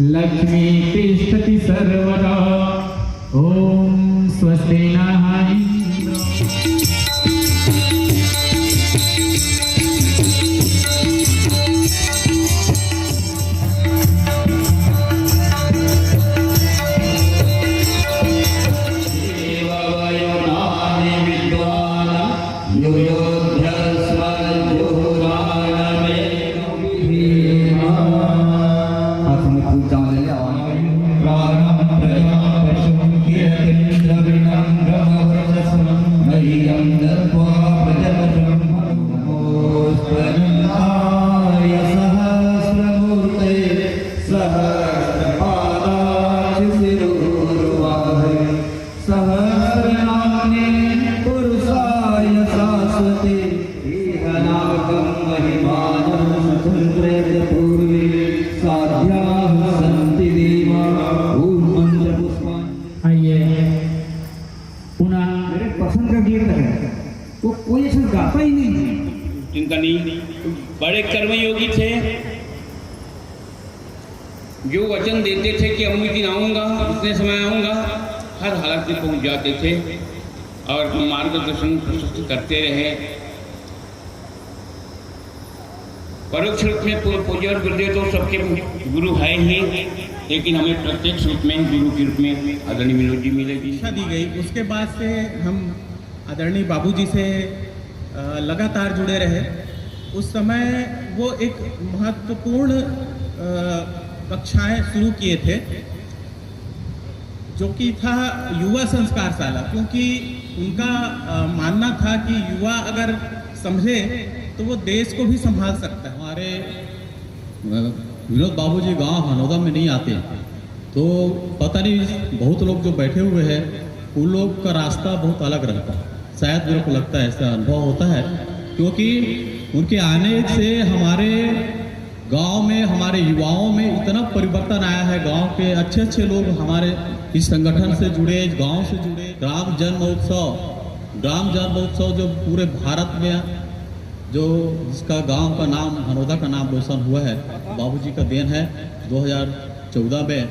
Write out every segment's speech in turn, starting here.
लक्ष्मी तिष्ठति सर्वदा। ओम स्वस्ति नः बड़े कर्मयोगी थे, जो वचन देते थे कि अमुक दिन आऊँगा, इतने समय आऊँगा, हर हालत में पहुँच जाते थे और मार्गदर्शन प्रशस्त करते रहे। परोक्ष रूप में पूज्य और गुरुदेव तो सबके गुरु है ही, लेकिन हमें प्रत्यक्ष रूप में गुरु के रूप में आदरणीय विनोद जी मिलेगी दी गई। उसके बाद से हम आदरणीय बाबूजी से लगातार जुड़े रहे। उस समय वो एक महत्वपूर्ण कक्षाएं शुरू किए थे, जो कि था युवा संस्कारशाला, क्योंकि उनका मानना था कि युवा अगर समझे तो वो देश को भी संभाल सकता है। हमारे विनोद बाबूजी गांव हनौदा में नहीं आते, तो पता नहीं बहुत लोग जो बैठे हुए हैं उन लोग का रास्ता बहुत अलग रहता है। शायद मेरे को लगता है, ऐसा अनुभव होता है, क्योंकि उनके आने से हमारे गांव में, हमारे युवाओं में इतना परिवर्तन आया है। गांव के अच्छे अच्छे लोग हमारे इस संगठन से जुड़े, गांव से जुड़े। ग्राम जन्म महोत्सव जो पूरे भारत में, जो जिसका गांव का नाम, हनौदा का नाम रोशन हुआ है, बाबूजी का देन है। 2014 में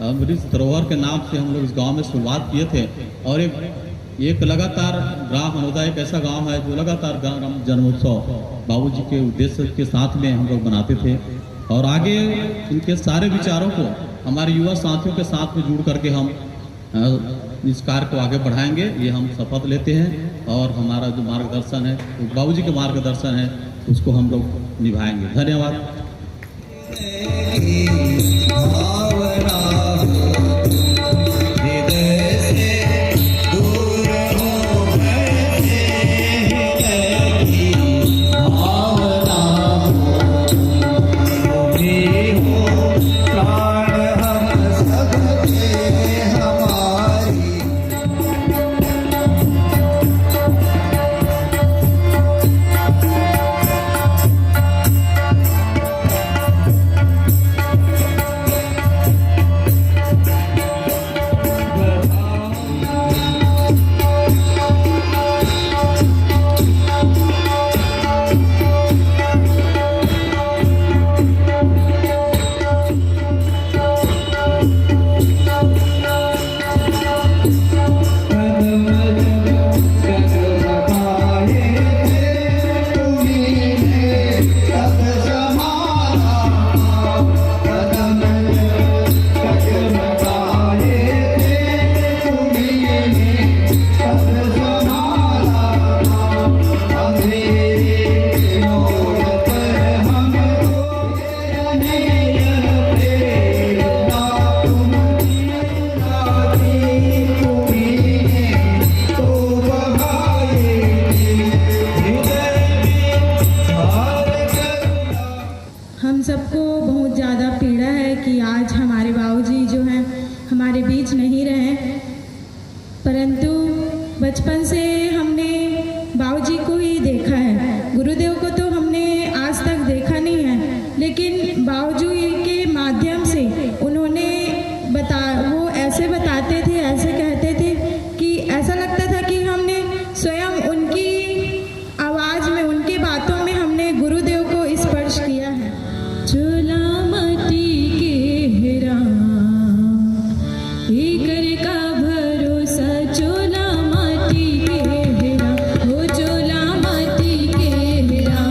अमृत सरोवर के नाम से हम लोग इस गांव में शुरुआत किए थे, और एक लगातार ग्राम हनौदा एक ऐसा गांव है जो लगातार ग्राम जन्मोत्सव बाबूजी के उद्देश्य के साथ में हम लोग बनाते थे, और आगे इनके सारे विचारों को हमारे युवा साथियों के साथ में जुड़ करके हम इस कार्य को आगे बढ़ाएंगे, ये हम शपथ लेते हैं। और हमारा जो मार्गदर्शन है, बाबूजी के मार्गदर्शन है, उसको हम लोग निभाएंगे। धन्यवाद। परंतु बचपन से हमने बाबूजी को ही देखा है, गुरुदेव को तो हमने आज तक देखा नहीं है, लेकिन बाबूजी के माध्यम से उन्होंने वो ऐसे बताते थे, ऐसे कहते थे कि ऐसा लगता था कि हमने स्वयं उनकी आवाज़ में, उनकी बातों में हमने गुरुदेव को स्पर्श किया है। चोला माटी के हेरा कर का भरोसा चोला माटी के हेरा हो चोला माटी के हेरा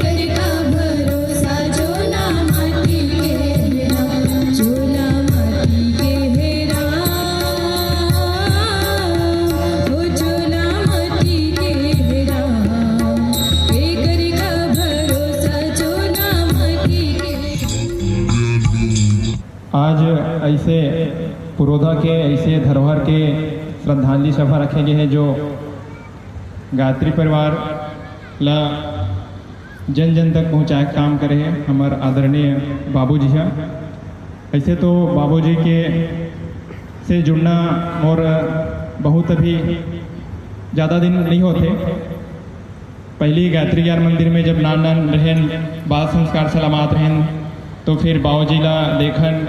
कर का भरोसा चोला माटी के हेरा चोला माटी के हेरा हो चोला माटी के हेरा कर का भरोसा चोला माटी के आज ऐसे पुरोधा के ऐसे धरोहर के श्रद्धांजलि सभा रखे गए हैं जो गायत्री परिवार ला जन जन तक पहुँचाए काम करे हैं हमारे आदरणीय बाबूजी हैं। ऐसे तो बाबूजी के से जुड़ना और बहुत अभी ज़्यादा दिन नहीं होते। पहली गायत्री ज्ञान मंदिर में जब नान नान रहन बाल संस्कार सलामत रहन तो फिर बाबूजी ला देखन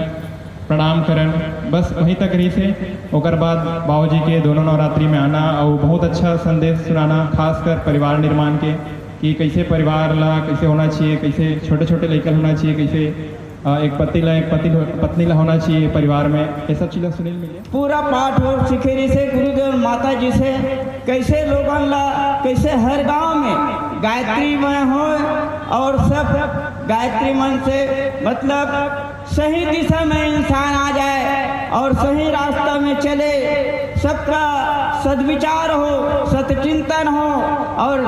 प्रणाम करन बस वहीं तक रही थे। ओकर बाद बाबूजी के दोनों नवरात्रि में आना और बहुत अच्छा संदेश सुनाना खासकर परिवार निर्माण के कि कैसे परिवार ला कैसे होना चाहिए, कैसे छोटे छोटे लड़के होना चाहिए, कैसे एक पत्नी ला होना चाहिए परिवार में, ये सब चीज़ें सुनने मिले। पूरा पाठ हो सिखेरी से गुरुदेव माता जी से कैसे लोगन ला कैसे हर गांव में गायत्री में हो और सब गायत्री मन से मतलब सही दिशा में इंसान आ जाए और सही रास्ता में चले, सबका सद्विचार हो, सतचिंतन हो और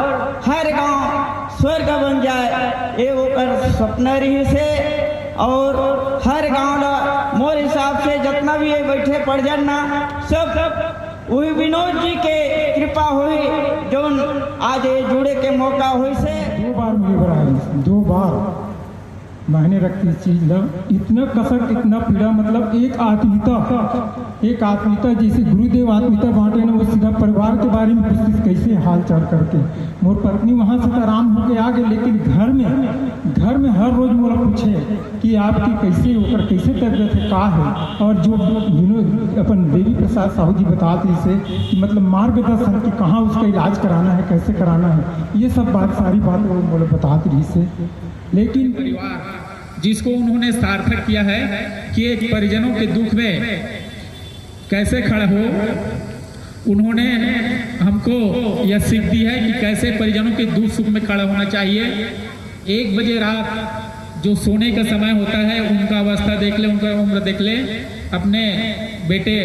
हर गांव स्वर्ग बन जाए ये वो कर सपना रही से। और हर गांव ला मोर हिसाब से जितना भी ये बैठे पड़ जाना सब वही विनोद जी के कृपा हुई जो आज ये जुड़े के मौका हुई से। 2 बार मुझे बराबर 2 बार मायने रखती चीज लग इतना कसक इतना पीड़ा मतलब एक आत्मीयता जैसे गुरुदेव आत्मीयता बांटे ना वो सीधा परिवार के बारे में पूछती कैसे हाल चाल करके। मोर पत्नी वहाँ से तो आराम होके आ गए लेकिन घर में हर रोज मोला पूछे कि आपकी कैसे होकर कैसे तबियत है का है। और जो अपन देवी प्रसाद साहू जी बताते इसे कि मतलब मार्गदर्शन कि कहाँ उसका इलाज कराना है कैसे कराना है ये सब सारी बात वो मोला बताती रही से। लेकिन परिवार जिसको उन्होंने सार्थक किया है कि एक परिजनों के दुख में कैसे खड़ा हो, उन्होंने हमको यह सीख दी है कि कैसे परिजनों के दुख सुख में खड़ा होना चाहिए। 1 बजे रात जो सोने का समय होता है उनका अवस्था देख ले, उनका उम्र देख ले। अपने बेटे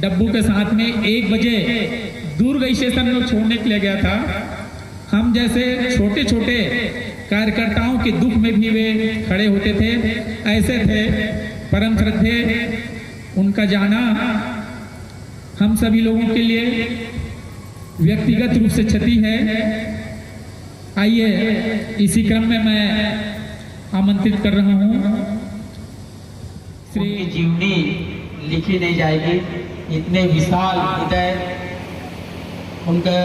डब्बू के साथ में 1 बजे दुर्ग स्टेशन में छोड़ने के लिए गया था। हम जैसे छोटे छोटे कार्यकर्ताओं के दुख में भी वे खड़े होते थे, ऐसे थे परम श्रद्धे। उनका जाना हम सभी लोगों के लिए व्यक्तिगत रूप से क्षति है। आइए इसी क्रम में मैं आमंत्रित कर रहा हूँ। उनकी जीवनी लिखी नहीं जाएगी, इतने विशाल हृदय उनका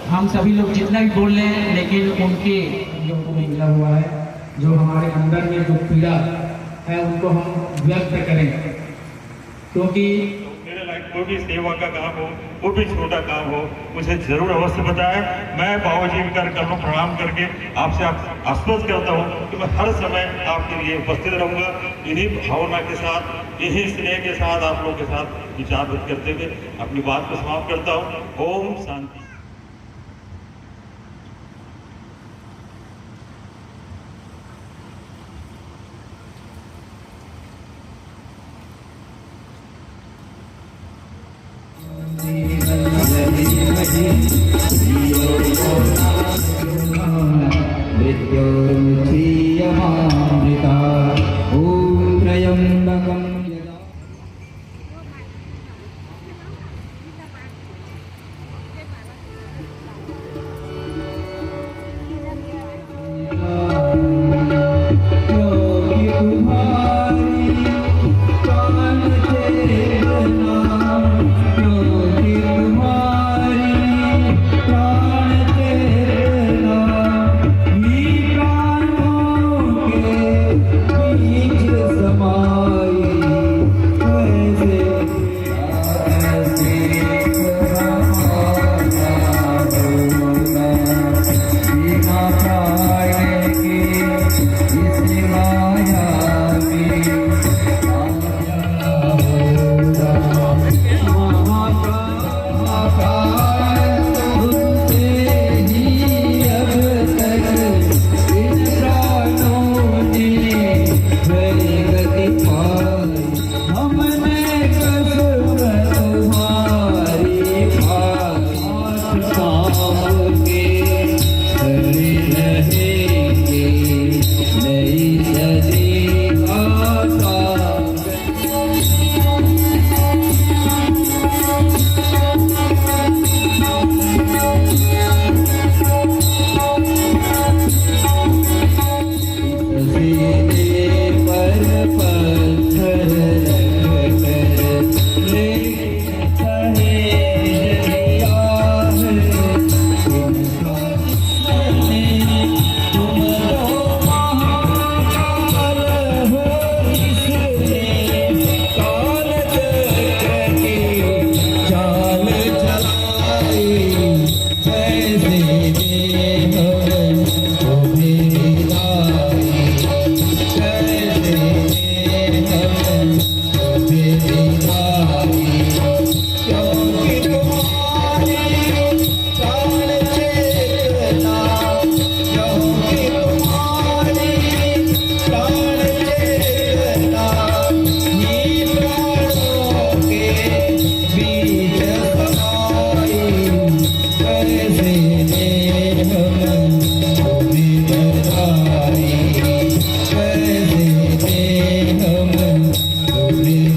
हम सभी लोग जितना भी बोल रहे हैं लेकिन उनके को मिला हुआ है। जो हमारे अंदर में जो पीड़ा है उनको हम व्यक्त करें क्योंकि मेरे लाइफ कोई भी सेवा का काम हो, कोई भी छोटा काम हो, मुझे जरूर अवश्य बताएं। मैं बाबूजी के कर प्रणाम करके आपसे आश्वस्त करता हूँ कि मैं हर समय आपके लिए उपस्थित रहूँगा। इन्हीं भावना के साथ, यही स्नेह के साथ आप लोगों के साथ विचार व्यक्त करते हुए अपनी बात को समाप्त करता हूँ। ओम शांति। प्राण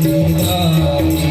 राधे